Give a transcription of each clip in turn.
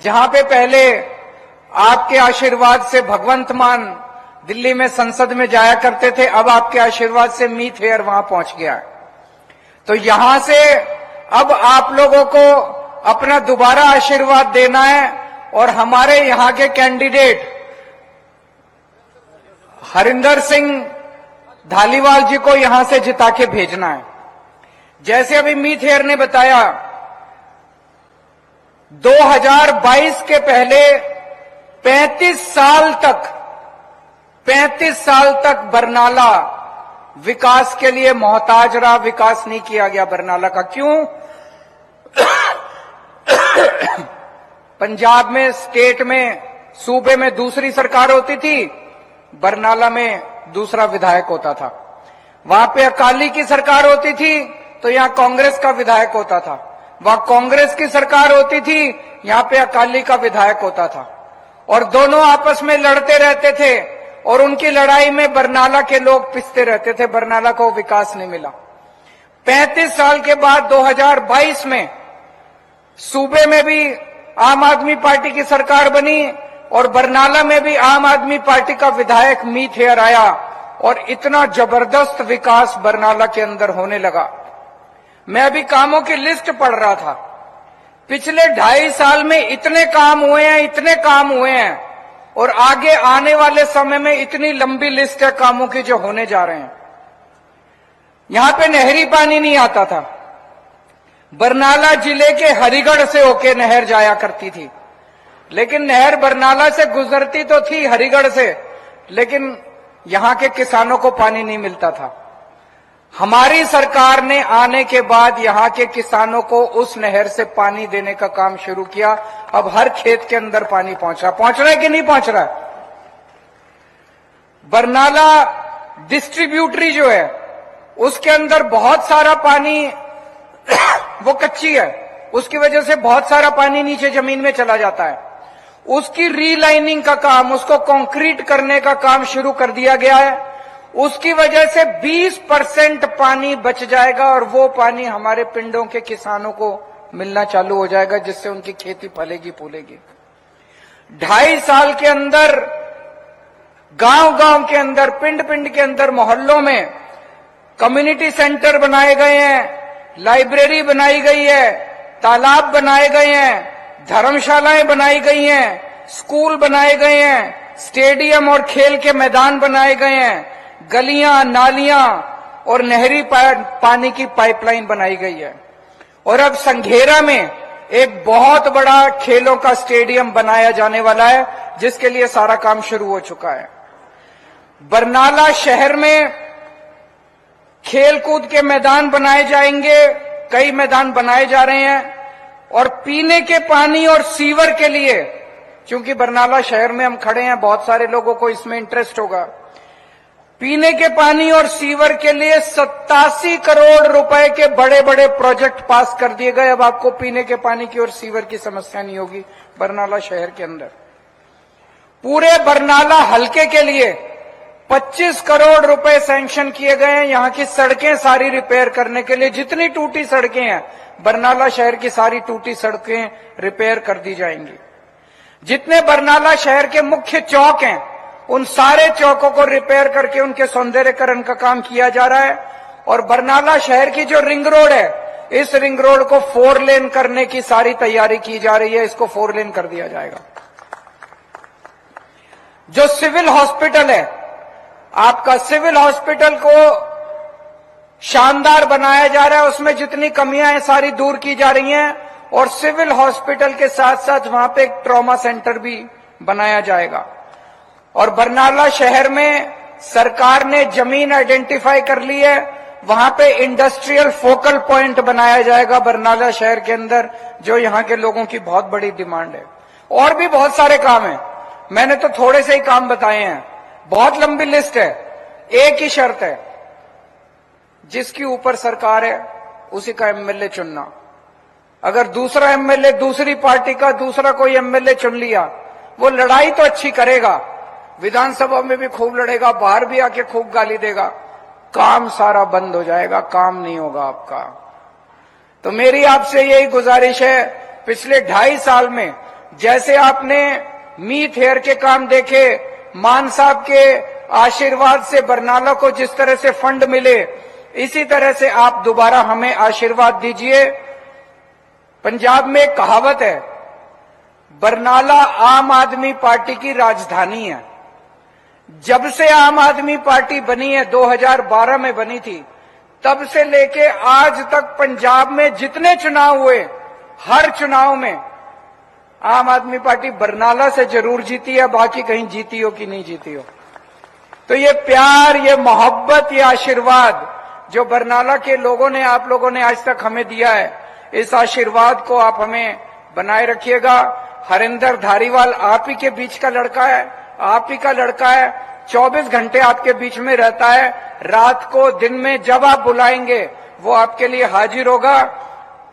जहां पे पहले आपके आशीर्वाद से भगवंत मान दिल्ली में संसद में जाया करते थे, अब आपके आशीर्वाद से मीत हेयर वहां पहुंच गया है। तो यहां से अब आप लोगों को अपना दोबारा आशीर्वाद देना है और हमारे यहां के कैंडिडेट हरिंदर सिंह धालीवाल जी को यहां से जिता के भेजना है। जैसे अभी मीत हेयर ने बताया, 2022 के पहले 35 साल तक बरनाला विकास के लिए मोहताज रहा, विकास नहीं किया गया बरनाला का। क्यों? पंजाब में, स्टेट में, सूबे में दूसरी सरकार होती थी, बरनाला में दूसरा विधायक होता था। वहां पे अकाली की सरकार होती थी तो यहां कांग्रेस का विधायक होता था। वहां कांग्रेस की सरकार होती थी, यहां पे अकाली का विधायक होता था, और दोनों आपस में लड़ते रहते थे और उनकी लड़ाई में बरनाला के लोग पिसते रहते थे। बरनाला को विकास नहीं मिला। 35 साल के बाद 2022 में सूबे में भी आम आदमी पार्टी की सरकार बनी और बरनाला में भी आम आदमी पार्टी का विधायक मीत हेयर आया और इतना जबरदस्त विकास बरनाला के अंदर होने लगा। मैं अभी कामों की लिस्ट पढ़ रहा था। पिछले 2.5 साल में इतने काम हुए हैं और आगे आने वाले समय में इतनी लंबी लिस्ट है कामों की जो होने जा रहे हैं। यहां पे नहरी पानी नहीं आता था। बरनाला जिले के हरिगढ़ से होके नहर जाया करती थी, लेकिन नहर बरनाला से गुजरती तो थी हरिगढ़ से, लेकिन यहां के किसानों को पानी नहीं मिलता था। हमारी सरकार ने आने के बाद यहां के किसानों को उस नहर से पानी देने का काम शुरू किया। अब हर खेत के अंदर पानी पहुंच रहा है कि नहीं पहुंच रहा है? बरनाला डिस्ट्रीब्यूटरी जो है उसके अंदर बहुत सारा पानी वो कच्ची है, उसकी वजह से बहुत सारा पानी नीचे जमीन में चला जाता है। उसकी रीलाइनिंग का काम, उसको कंक्रीट करने का काम शुरू कर दिया गया है। उसकी वजह से 20% पानी बच जाएगा और वो पानी हमारे पिंडों के किसानों को मिलना चालू हो जाएगा, जिससे उनकी खेती फलेगी फूलेगी। 2.5 साल के अंदर गांव-गांव के अंदर, पिंड-पिंड के अंदर, मोहल्लों में कम्युनिटी सेंटर बनाए गए हैं, लाइब्रेरी बनाई गई है, तालाब बनाए गए हैं, धर्मशालाएं बनाई गई हैं, स्कूल बनाए गए हैं, स्टेडियम और खेल के मैदान बनाए गए हैं, गलियां, नालियां और नहरी पानी की पाइपलाइन बनाई गई है। और अब संघेरा में एक बहुत बड़ा खेलों का स्टेडियम बनाया जाने वाला है, जिसके लिए सारा काम शुरू हो चुका है। बरनाला शहर में खेलकूद के मैदान बनाए जाएंगे, कई मैदान बनाए जा रहे हैं। और पीने के पानी और सीवर के लिए, क्योंकि बरनाला शहर में हम खड़े हैं, बहुत सारे लोगों को इसमें इंटरेस्ट होगा, पीने के पानी और सीवर के लिए 87 करोड़ रुपए के बड़े बड़े प्रोजेक्ट पास कर दिए गए। अब आपको पीने के पानी की और सीवर की समस्या नहीं होगी बरनाला शहर के अंदर। पूरे बरनाला हलके के लिए 25 करोड़ रुपए सैंक्शन किए गए हैं यहां की सड़कें सारी रिपेयर करने के लिए। जितनी टूटी सड़कें हैं बरनाला शहर की, सारी टूटी सड़कें रिपेयर कर दी जाएंगी। जितने बरनाला शहर के मुख्य चौक हैं उन सारे चौकों को रिपेयर करके उनके सौंदर्यकरण का काम किया जा रहा है। और बरनाला शहर की जो रिंग रोड है, इस रिंग रोड को 4 लेन करने की सारी तैयारी की जा रही है। इसको 4 लेन कर दिया जाएगा। जो सिविल हॉस्पिटल है, आपका सिविल हॉस्पिटल को शानदार बनाया जा रहा है। उसमें जितनी कमियां हैं सारी दूर की जा रही हैं। और सिविल हॉस्पिटल के साथ साथ वहां पे एक ट्रॉमा सेंटर भी बनाया जाएगा। और बरनाला शहर में सरकार ने जमीन आइडेंटिफाई कर ली है, वहां पे इंडस्ट्रियल फोकल पॉइंट बनाया जाएगा बरनाला शहर के अंदर, जो यहां के लोगों की बहुत बड़ी डिमांड है। और भी बहुत सारे काम हैं, मैंने तो थोड़े से ही काम बताए हैं, बहुत लंबी लिस्ट है। एक ही शर्त है, जिसकी ऊपर सरकार है उसी का एमएलए चुनना। अगर दूसरा एमएलए दूसरी पार्टी का दूसरा कोई एमएलए चुन लिया, वो लड़ाई तो अच्छी करेगा, विधानसभा में भी खूब लड़ेगा, बाहर भी आके खूब गाली देगा, काम सारा बंद हो जाएगा, काम नहीं होगा आपका। तो मेरी आपसे यही गुजारिश है, पिछले 2.5 साल में जैसे आपने मीत हेयर के काम देखे, मान साहब के आशीर्वाद से बरनाला को जिस तरह से फंड मिले, इसी तरह से आप दोबारा हमें आशीर्वाद दीजिए। पंजाब में एक कहावत है, बरनाला आम आदमी पार्टी की राजधानी है। जब से आम आदमी पार्टी बनी है, 2012 में बनी थी, तब से लेके आज तक पंजाब में जितने चुनाव हुए, हर चुनाव में आम आदमी पार्टी बरनाला से जरूर जीती है, बाकी कहीं जीती हो कि नहीं जीती हो। तो ये प्यार, ये मोहब्बत, ये आशीर्वाद जो बरनाला के लोगों ने, आप लोगों ने आज तक हमें दिया है, इस आशीर्वाद को आप हमें बनाए रखिएगा। हरिंदर धारीवाल आप ही के बीच का लड़का है, आप ही का लड़का है, 24 घंटे आपके बीच में रहता है। रात को, दिन में जब आप बुलाएंगे वो आपके लिए हाजिर होगा।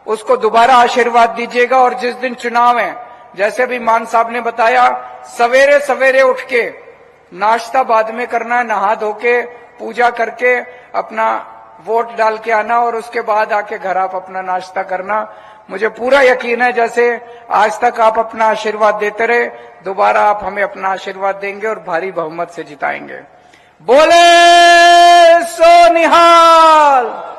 उसको दोबारा आशीर्वाद दीजिएगा। और जिस दिन चुनाव है, जैसे भी मान साहब ने बताया, सवेरे सवेरे उठ के नाश्ता बाद में करना, नहा धो के पूजा करके अपना वोट डाल के आना और उसके बाद आके घर आप अपना नाश्ता करना। मुझे पूरा यकीन है जैसे आज तक आप अपना आशीर्वाद देते रहे, दोबारा आप हमें अपना आशीर्वाद देंगे और भारी बहुमत से जिताएंगे। बोले सो निहाल।